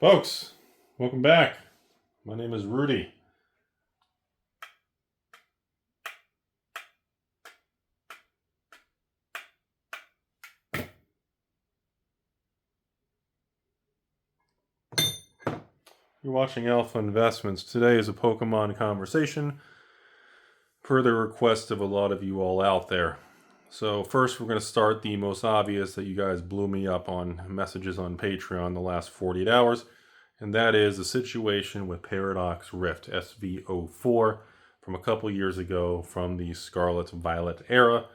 Folks, welcome back. My name is Rudy. You're watching Alpha Investments. Today is a Pokemon conversation per the request of a lot of you all out there. So first we're going to start the most obvious that you guys blew me up on messages on Patreon the last 48 hours. And that is the situation with Paradox Rift SV04 from a couple years ago from the Scarlet Violet era,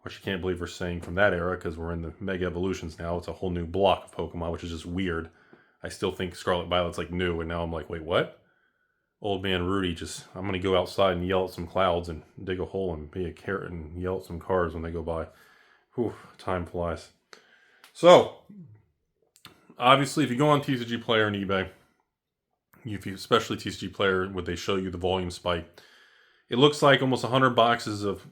which I can't believe we're saying from that era because we're in the Mega Evolutions now. It's a whole new block of Pokemon, which is just weird. I still think Scarlet Violet's like new, and now I'm like, wait, what? Old man Rudy I'm going to go outside and yell at some clouds and dig a hole and be a carrot and yell at some cars when they go by. Whew, time flies. So, obviously, if you go on TCG Player and eBay, especially TCG Player, where they show you the volume spike, it looks like almost 100 boxes of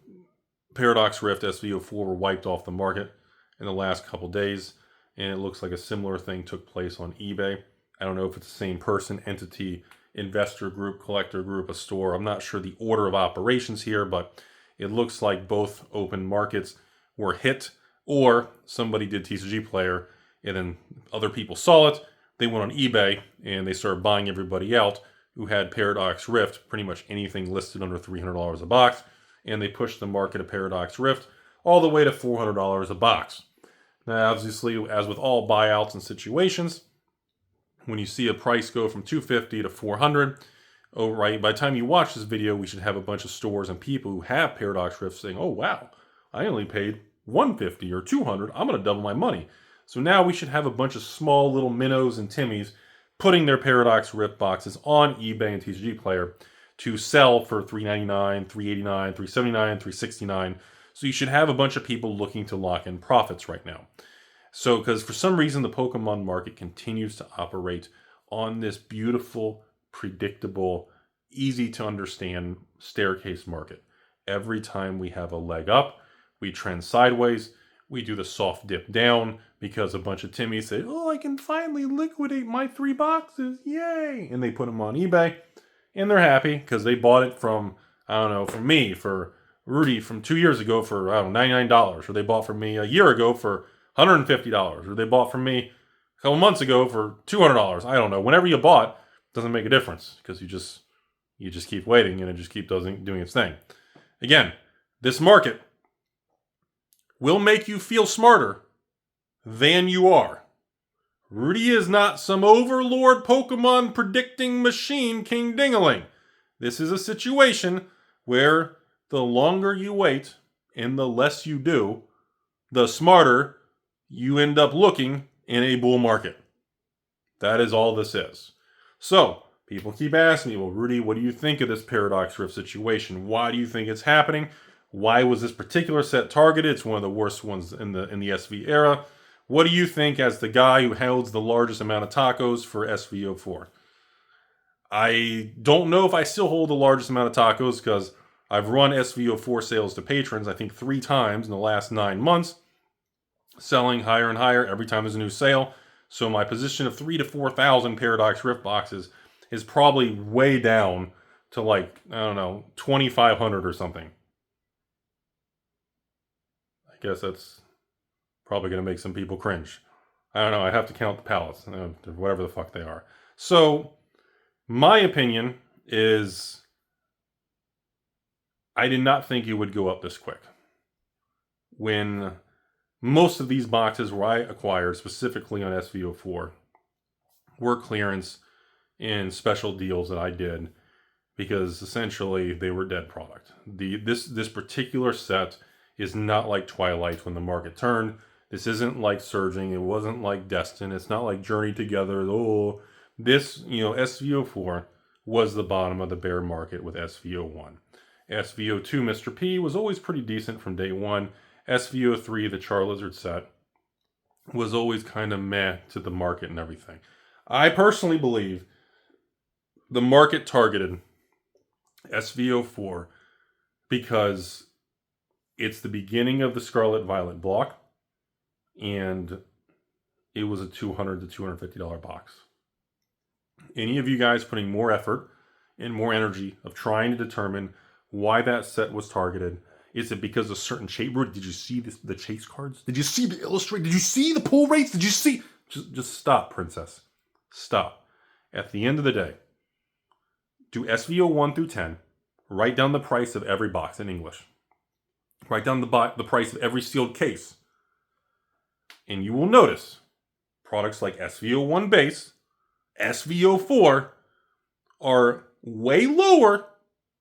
Paradox Rift SV04 were wiped off the market in the last couple days, and it looks like a similar thing took place on eBay. I don't know if it's the same person, entity, investor group, collector group, a store. I'm not sure the order of operations here, but it looks like both open markets were hit, or somebody did TCG Player and then other people saw it. They went on eBay and they started buying everybody out who had Paradox Rift, pretty much anything listed under $300 a box, and they pushed the market of Paradox Rift all the way to $400 a box. Now, obviously, as with all buyouts and situations, when you see a price go from $250 to $400, oh, right, by the time you watch this video, we should have a bunch of stores and people who have Paradox Rift saying, oh, wow, I only paid $150 or $200. I'm going to double my money. So now we should have a bunch of small little minnows and Timmies putting their Paradox Rift boxes on eBay and TCG Player to sell for $399, $389, $379, $369. So you should have a bunch of people looking to lock in profits right now. So, because for some reason the Pokemon market continues to operate on this beautiful, predictable, easy to understand staircase market. Every time we have a leg up, we trend sideways, we do the soft dip down because a bunch of Timmies say, oh, I can finally liquidate my 3 boxes, yay! And they put them on eBay, and they're happy because they bought it from, I don't know, from me, for Rudy from 2 years ago for, I don't know, $99, or they bought from me a year ago for $150, or they bought from me a couple months ago for $200. I don't know. Whenever you bought, doesn't make a difference because you just keep waiting and it just keeps doing its thing. Again, this market will make you feel smarter than you are. Rudy is not some overlord Pokemon predicting machine king dingaling. This is a situation where the longer you wait and the less you do, the smarter you end up looking in a bull market. That is all this is. So, people keep asking me, well, Rudy, what do you think of this Paradox Rift situation? Why do you think it's happening? Why was this particular set targeted? It's one of the worst ones in the SV era. What do you think as the guy who holds the largest amount of tacos for SV04? I don't know if I still hold the largest amount of tacos because I've run SV04 sales to patrons, I think 3 times in the last 9 months, selling higher and higher every time there's a new sale. So my position of 3,000 to 4,000 Paradox Rift boxes is probably way down to like, I don't know, 2,500 or something. I guess that's probably going to make some people cringe. I don't know. I'd have to count the pallets, whatever the fuck they are. So my opinion is I did not think it would go up this quick. When most of these boxes where I acquired, specifically on SV04, were clearance and special deals that I did because essentially they were dead product. This particular set is not like Twilight when the market turned. This isn't like Surging. It wasn't like Destin. It's not like Journey Together. Oh, this, SV04 was the bottom of the bear market with SV01. SV02 Mr. P was always pretty decent from day one. SV03, the Charizard set, was always kind of meh to the market and everything. I personally believe the market targeted SV04 because it's the beginning of the Scarlet Violet block, and it was a $200 to $250 box. Any of you guys putting more effort and more energy of trying to determine why that set was targeted? Is it because of certain chase? Did you see the chase cards? Did you see the illustrate? Did you see the pull rates? Did you see? Just stop, princess. Stop. At the end of the day, do SV01 through 10. Write down the price of every box in English. Write down the price of every sealed case. And you will notice products like SV01 base, SV04 are way lower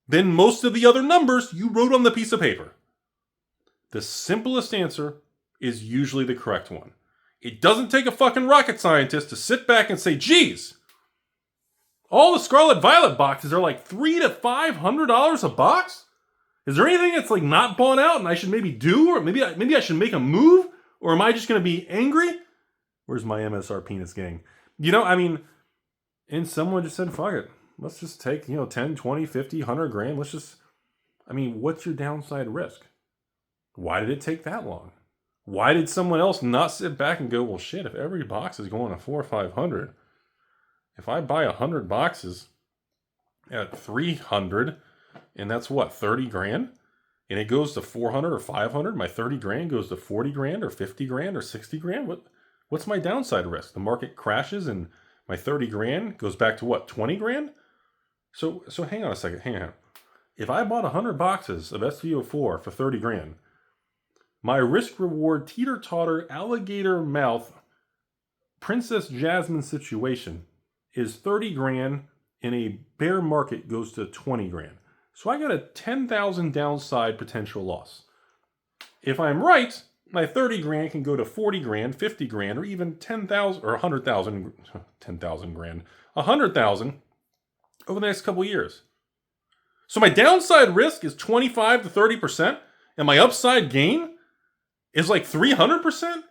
than most of the other numbers you wrote on the piece of paper. The simplest answer is usually the correct one. It doesn't take a fucking rocket scientist to sit back and say, geez, all the Scarlet Violet boxes are like $300 to $500 a box? Is there anything that's like not bought out and I should maybe do? Or maybe I should make a move? Or am I just going to be angry? Where's my MSR penis gang? And someone just said, fuck it. Let's just take, 10, 20, 50, 100 grand. What's your downside risk? Why did it take that long? Why did someone else not sit back and go, well, shit, if every box is going to 400 or 500, if I buy 100 boxes at 300, and that's what, 30 grand? And it goes to 400 or 500, my 30 grand goes to 40 grand or 50 grand or 60 grand? What's my downside risk? The market crashes and my 30 grand goes back to what, 20 grand? So hang on a second, hang on. If I bought 100 boxes of SV04 for 30 grand, my risk reward teeter-totter alligator mouth Princess Jasmine situation is 30 grand and a bear market goes to 20 grand. So I got a 10,000 downside potential loss. If I'm right, my 30 grand can go to 40 grand, 50 grand, or even 10,000 or 100,000, 10,000 grand, 100,000 over the next couple of years. So my downside risk is 25 to 30%, and my upside gain is like 300%.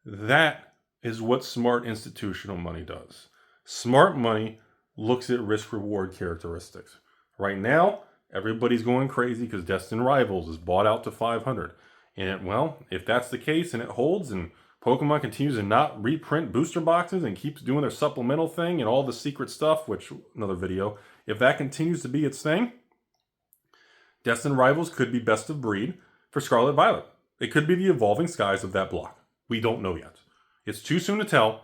That is what smart institutional money does. Smart money looks at risk reward characteristics. Right now, everybody's going crazy because Destined Rivals is bought out to 500. And if that's the case and it holds and Pokemon continues to not reprint booster boxes and keeps doing their supplemental thing and all the secret stuff, which another video, if that continues to be its thing, Destined Rivals could be best of breed for Scarlet Violet. It could be the evolving skies of that block. We don't know yet. It's too soon to tell.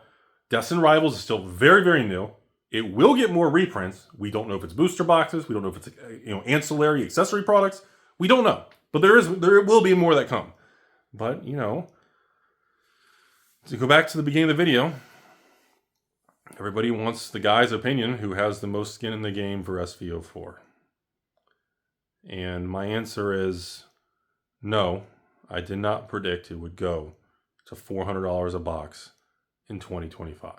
Destined Rivals is still very, very new. It will get more reprints. We don't know if it's booster boxes. We don't know if it's ancillary accessory products. We don't know. But there will be more that come. But, to go back to the beginning of the video, everybody wants the guy's opinion who has the most skin in the game for SV04. And my answer is no, I did not predict it would go to $400 a box in 2025.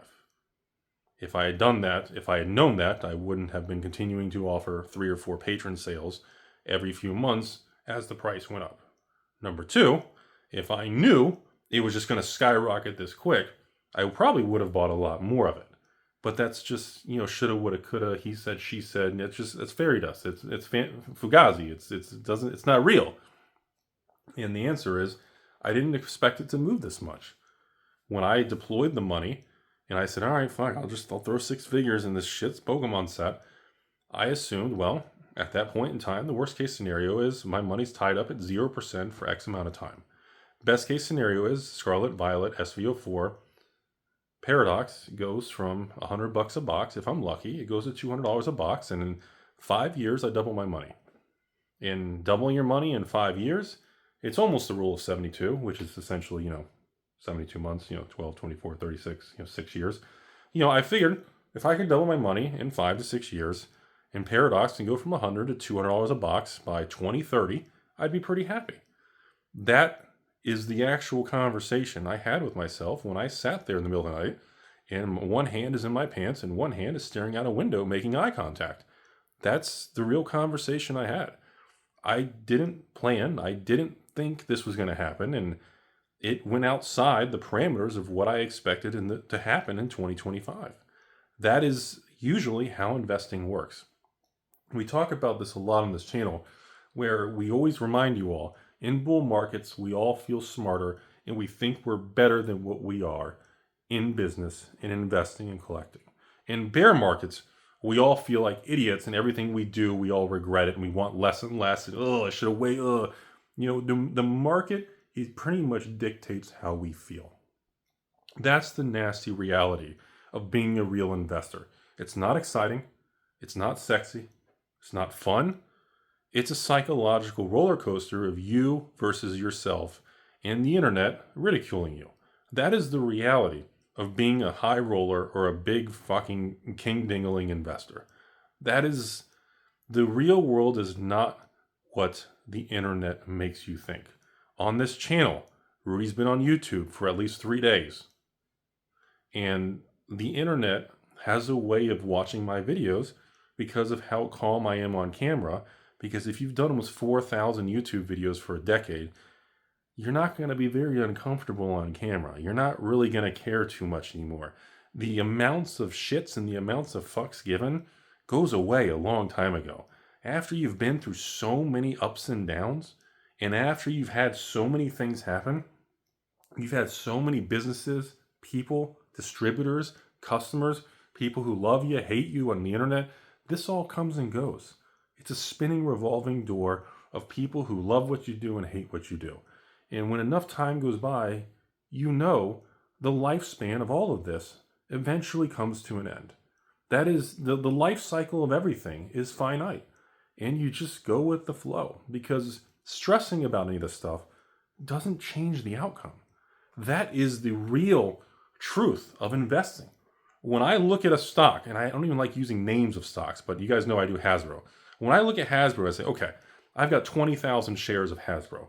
If I had done that, if I had known that, I wouldn't have been continuing to offer 3 or 4 patron sales every few months as the price went up. Number 2, if I knew it was just going to skyrocket this quick, I probably would have bought a lot more of it. But that's just, shoulda, woulda, coulda, he said, she said, and it's fairy dust. It's fugazi. It's not real. And the answer is, I didn't expect it to move this much. When I deployed the money, and I said, all right, fine, I'll throw 6 figures in this shit's Pokemon set, I assumed, at that point in time, the worst case scenario is my money's tied up at 0% for X amount of time. Best case scenario is Scarlet Violet SV04 Paradox goes from $100 a box. If I'm lucky, it goes to $200 a box, and in 5 years, I double my money. In doubling your money in 5 years, it's almost the rule of 72, which is essentially, 72 months, 12, 24, 36, 6 years. I figured if I could double my money in 5 to 6 years, and Paradox can go from $100 to $200 a box by 2030, I'd be pretty happy. That is the actual conversation I had with myself when I sat there in the middle of the night, and one hand is in my pants and one hand is staring out a window making eye contact. That's the real conversation I had. I didn't think this was going to happen, and it went outside the parameters of what I expected to happen in 2025. That is usually how investing works. We talk about this a lot on this channel, where we always remind you all, in bull markets, we all feel smarter and we think we're better than what we are in business, in investing and collecting. In bear markets, we all feel like idiots, and everything we do, we all regret it, and we want less and less. And, I should have waited. The market, it pretty much dictates how we feel. That's the nasty reality of being a real investor. It's not exciting. It's not sexy. It's not fun. It's a psychological roller coaster of you versus yourself and the internet ridiculing you. That is the reality of being a high roller or a big fucking king dingling investor. That is, the real world is not what the internet makes you think. On this channel, Rudy's been on YouTube for at least 3 days. And the internet has a way of watching my videos because of how calm I am on camera. Because if you've done almost 4,000 YouTube videos for a decade, you're not going to be very uncomfortable on camera. You're not really going to care too much anymore. The amounts of shits and the amounts of fucks given goes away a long time ago. After you've been through so many ups and downs, and after you've had so many things happen, you've had so many businesses, people, distributors, customers, people who love you, hate you on the internet, this all comes and goes. It's a spinning revolving door of people who love what you do and hate what you do. And when enough time goes by, the lifespan of all of this eventually comes to an end. That is, the life cycle of everything is finite. And you just go with the flow, because stressing about any of this stuff doesn't change the outcome. That is the real truth of investing. When I look at a stock, and I don't even like using names of stocks, but you guys know I do Hasbro. When I look at Hasbro, I say, okay, I've got 20,000 shares of Hasbro.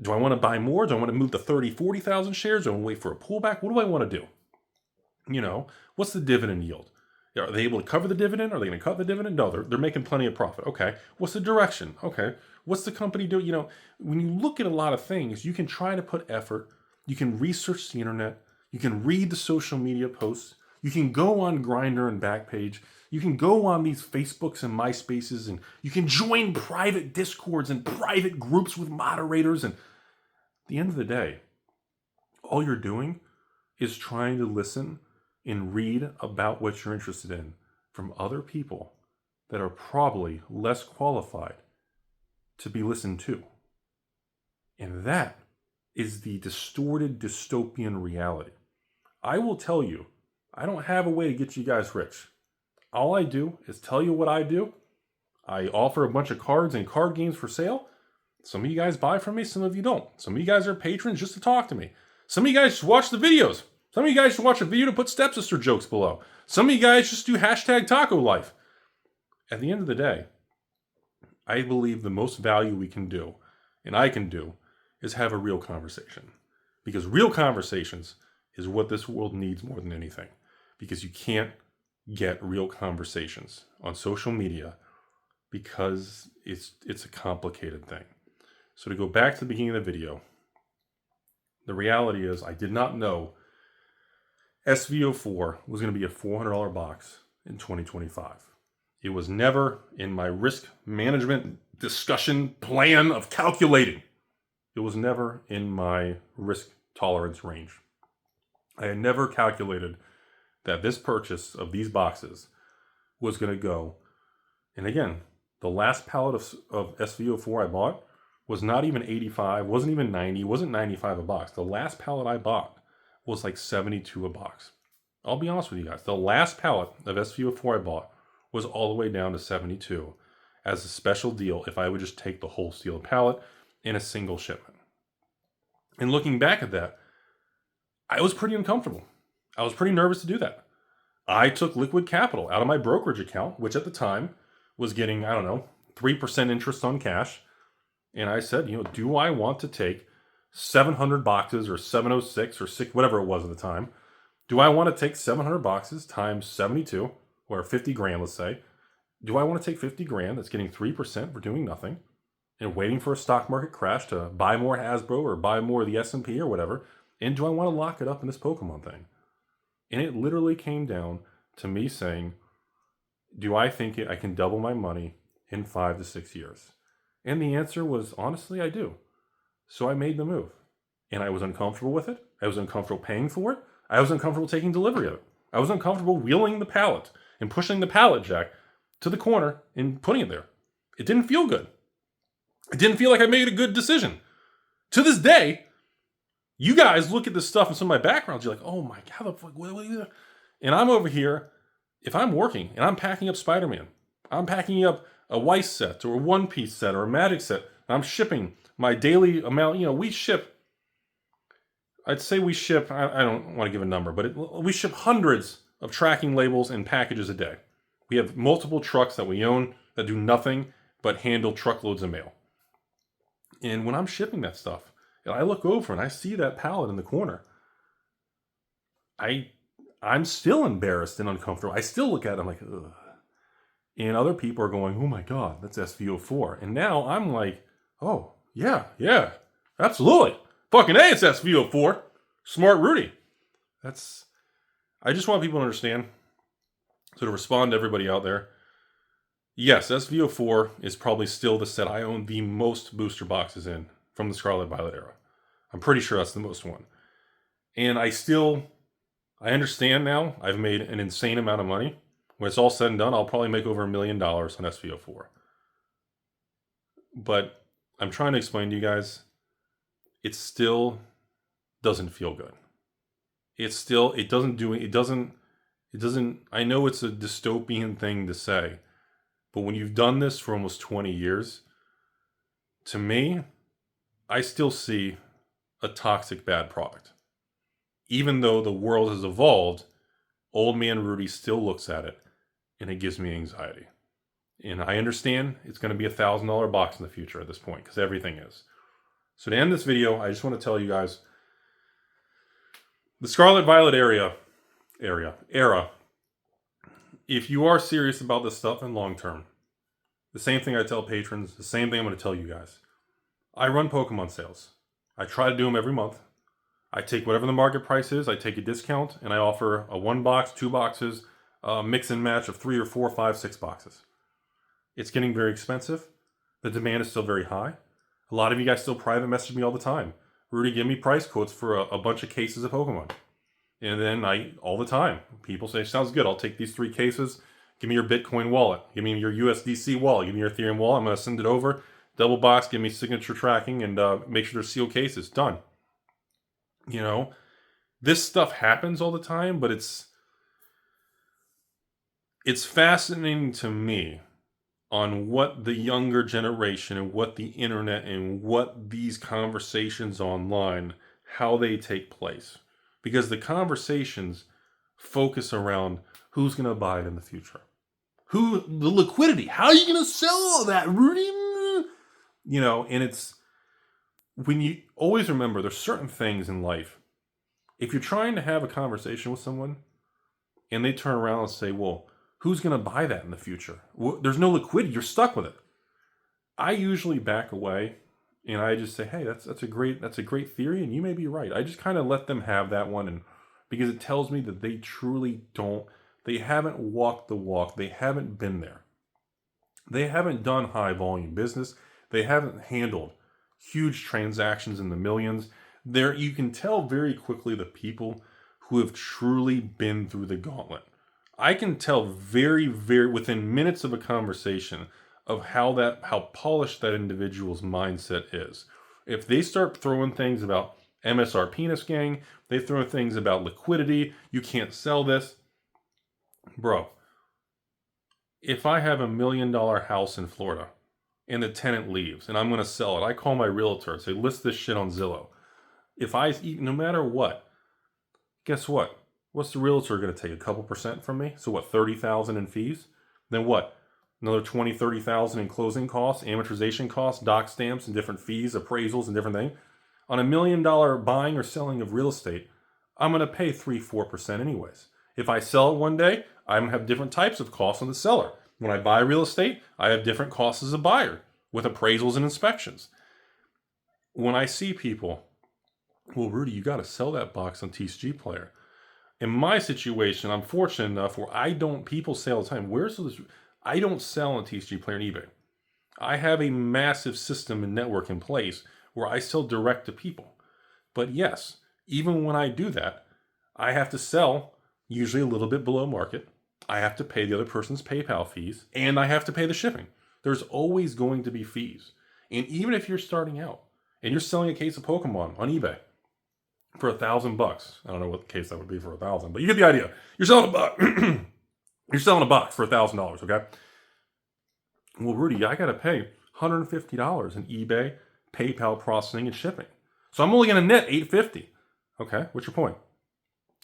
Do I want to buy more? Do I want to move to 30, 40,000 shares? Do I want to wait for a pullback? What do I want to do? What's the dividend yield? Are they able to cover the dividend? Are they going to cut the dividend? No, they're making plenty of profit. Okay. What's the direction? Okay. What's the company doing? When you look at a lot of things, you can try to put effort. You can research the internet. You can read the social media posts. You can go on Grindr and Backpage. You can go on these Facebooks and MySpaces, and you can join private Discords and private groups with moderators. And at the end of the day, all you're doing is trying to listen and read about what you're interested in from other people that are probably less qualified to be listened to. And that is the distorted dystopian reality. I will tell you, I don't have a way to get you guys rich. All I do is tell you what I do. I offer a bunch of cards and card games for sale. Some of you guys buy from me, some of you don't. Some of you guys are patrons just to talk to me. Some of you guys just watch the videos. Some of you guys just watch a video to put stepsister jokes below. Some of you guys just do hashtag taco life. At the end of the day, I believe the most value we can do, and I can do, is have a real conversation. Because real conversations is what this world needs more than anything. Because you can't get real conversations on social media because it's a complicated thing. So to go back to the beginning of the video, the reality is I did not know SV04 was going to be a $400 box in 2025. It was never in my risk management discussion plan of calculating. It was never in my risk tolerance range. I had never calculated that this purchase of these boxes was going to go. And again, the last pallet of SV04 I bought was not even 85, wasn't even 90, wasn't 95 a box. The last pallet I bought was like 72 a box. I'll be honest with you guys. The last pallet of SV04 I bought was all the way down to 72 as a special deal if I would just take the whole sealed pallet in a single shipment. And looking back at that, I was pretty uncomfortable. I was pretty nervous to do that. I took liquid capital out of my brokerage account, which at the time was getting, 3% interest on cash. And I said, do I want to take 700 boxes or 706 or 6, whatever it was at the time? Do I want to take 700 boxes times 72 or 50 grand, let's say? Do I want to take 50 grand that's getting 3% for doing nothing and waiting for a stock market crash to buy more Hasbro or buy more of the S&P or whatever? And do I want to lock it up in this Pokemon thing? And it literally came down to me saying, do I think I can double my money in 5 to 6 years? And the answer was, honestly, I do. So I made the move. And I was uncomfortable with it. I was uncomfortable paying for it. I was uncomfortable taking delivery of it. I was uncomfortable wheeling the pallet and pushing the pallet jack to the corner and putting it there. It didn't feel good. It didn't feel like I made a good decision. To this day, you guys look at this stuff in some of my backgrounds, you're like, oh my God, how the fuck? And I'm over here, if I'm working and I'm packing up Spider-Man, I'm packing up a Weiss set or a One Piece set or a Magic set, and I'm shipping my daily amount. We ship, I'd say we ship, I don't want to give a number, but we ship hundreds of tracking labels and packages a day. We have multiple trucks that we own that do nothing but handle truckloads of mail. And when I'm shipping that stuff, and I look over and I see that pallet in the corner, I'm still embarrassed and uncomfortable. I still look at it, I'm like, ugh. And other people are going, oh my God, that's SV04. And now I'm like, oh, yeah, absolutely. Fucking A, it's SV04. Smart Rudy. I just want people to understand, so to respond to everybody out there, yes, SV04 is probably still the set I own the most booster boxes in from the Scarlet Violet era. I'm pretty sure that's the most one. And I understand now I've made an insane amount of money. When it's all said and done, I'll probably make over $1 million on SV04. But I'm trying to explain to you guys, it still doesn't feel good. It doesn't, I know it's a dystopian thing to say, but when you've done this for almost 20 years, to me, I still see a toxic bad product. Even though the world has evolved, old man Rudy still looks at it and it gives me anxiety. And I understand it's going to be $1,000 box in the future at this point, because everything is. So to end this video, I just want to tell you guys, the Scarlet Violet era, if you are serious about this stuff in long term, the same thing I tell patrons, the same thing I'm going to tell you guys. I run Pokemon sales. I try to do them every month. I take whatever the market price is, I take a discount, and I offer a 1 box, 2 boxes, mix and match of 3 or 4, 5, 6 boxes. It's getting very expensive. The demand is still very high. A lot of you guys still private message me all the time. Rudy, give me price quotes for a bunch of cases of Pokemon. And then all the time, people say, sounds good, I'll take these 3 cases. Give me your Bitcoin wallet. Give me your USDC wallet. Give me your Ethereum wallet. I'm going to send it over. Double box, give me signature tracking, and make sure they're sealed cases. Done. This stuff happens all the time, but it's fascinating to me on what the younger generation and what the internet and what these conversations online, how they take place. Because the conversations focus around who's going to buy it in the future. The liquidity. How are you going to sell all that, Rudy? And it's, when you always remember, there's certain things in life. If you're trying to have a conversation with someone and they turn around and say, well, who's going to buy that in the future? Well, there's no liquidity. You're stuck with it. I usually back away and I just say, hey, that's a great theory, and you may be right. I just kind of let them have that one, and because it tells me that they truly they haven't walked the walk. They haven't been there. They haven't done high volume business. They haven't handled huge transactions in the millions. You can tell very quickly the people who have truly been through the gauntlet. I can tell very, very within minutes of a conversation of how polished that individual's mindset is. If they start throwing things about MSR penis gang, they throw things about liquidity, you can't sell this. Bro, if I have $1 million house in Florida and the tenant leaves and I'm going to sell it, I call my realtor and say, list this shit on Zillow. No matter what, guess what? What's the realtor going to take? A couple percent from me? So what, $30,000 in fees? Then what? Another $20,000, $30,000 in closing costs, amortization costs, doc stamps and different fees, appraisals and different things. On $1 million buying or selling of real estate, I'm going to pay 3-4% anyways. If I sell it one day, I'm going to have different types of costs on the seller. When I buy real estate, I have different costs as a buyer with appraisals and inspections. When I see people, well, Rudy, you got to sell that box on TCG Player. In my situation, I'm fortunate enough where people say all the time, I don't sell on TCG Player and eBay. I have a massive system and network in place where I sell direct to people. But yes, even when I do that, I have to sell usually a little bit below market. I have to pay the other person's PayPal fees, and I have to pay the shipping. There's always going to be fees. And even if you're starting out and you're selling a case of Pokemon on eBay for $1,000, I don't know what case that would be for 1,000, but you get the idea. You're selling a box. You're selling a box for $1,000, okay? Well, Rudy, I got to pay $150 in eBay, PayPal processing, and shipping. So I'm only going to net $850. Okay, what's your point?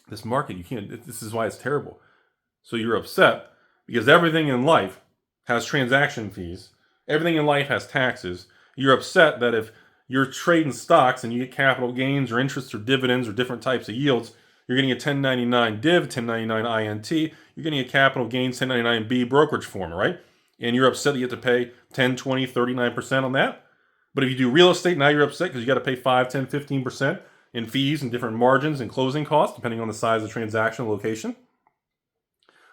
This market, you can't, this is why it's terrible. So you're upset because everything in life has transaction fees. Everything in life has taxes. You're upset that if you're trading stocks and you get capital gains or interest or dividends or different types of yields, you're getting a 1099 div, 1099 INT, you're getting a capital gains 1099B brokerage form, right? And you're upset that you have to pay 10, 20, 39% on that. But if you do real estate, now you're upset because you got to pay 5, 10, 15% in fees and different margins and closing costs, depending on the size of the transaction and location.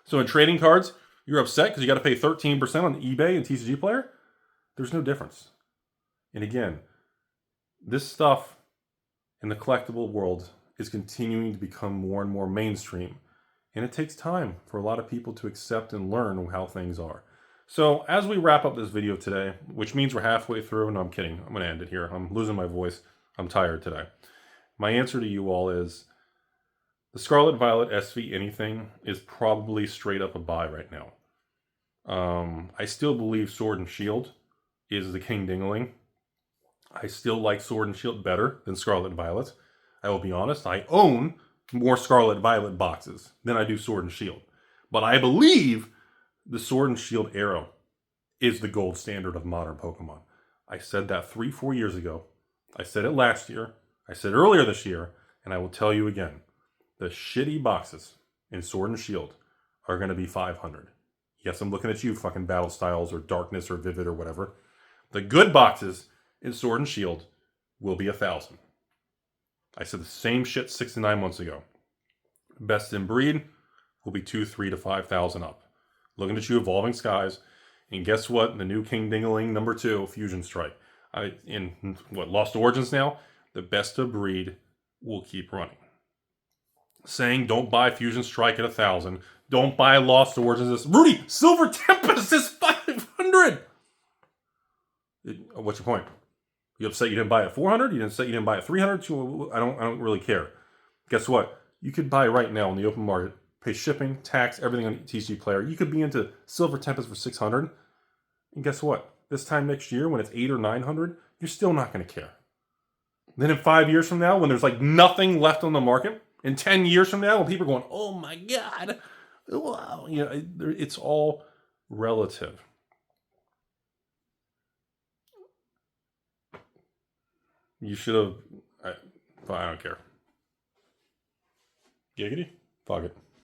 So in trading cards, you're upset because you got to pay 13% on eBay and TCG Player. There's no difference. And again, this stuff in the collectible world is continuing to become more and more mainstream. And it takes time for a lot of people to accept and learn how things are. So as we wrap up this video today, which means we're halfway through, no, I'm kidding. I'm going to end it here. I'm losing my voice. I'm tired today. My answer to you all is the Scarlet Violet SV anything is probably straight up a buy right now. I still believe Sword and Shield is the king dingling. I still like Sword and Shield better than Scarlet Violet. I will be honest, I own more Scarlet Violet boxes than I do Sword and Shield. But I believe the Sword and Shield Arrow is the gold standard of modern Pokemon. I said that 3-4 years ago. I said it last year. I said earlier this year. And I will tell you again. The shitty boxes in Sword and Shield are going to be 500. Yes, I'm looking at you, fucking Battle Styles or Darkness or Vivid or whatever. The good boxes in Sword and Shield will be 1,000. I said the same shit 6 to 9 months ago. Best in breed will be 2,000, 3,000 to 5,000 up. Looking at you, Evolving Skies. And guess what? The new King Dingaling number 2, Fusion Strike. In Lost Origins now? The best of breed will keep running. Saying don't buy Fusion Strike at 1,000. Don't buy Lost Origins. Rudy, Silver Tempest is 500. What's your point? You upset you didn't buy it at 400? You upset you didn't buy it at 300? I don't really care. Guess what? You could buy right now in the open market, pay shipping, tax, everything on TCG Player. You could be into Silver Tempest for 600. And guess what? This time next year, when it's 800 or 900, you're still not going to care. Then in 5 years from now, when there's like nothing left on the market, in 10 years from now, when people are going, oh my God, wow, it's all relative. You should have, I don't care. Giggity? Fuck it.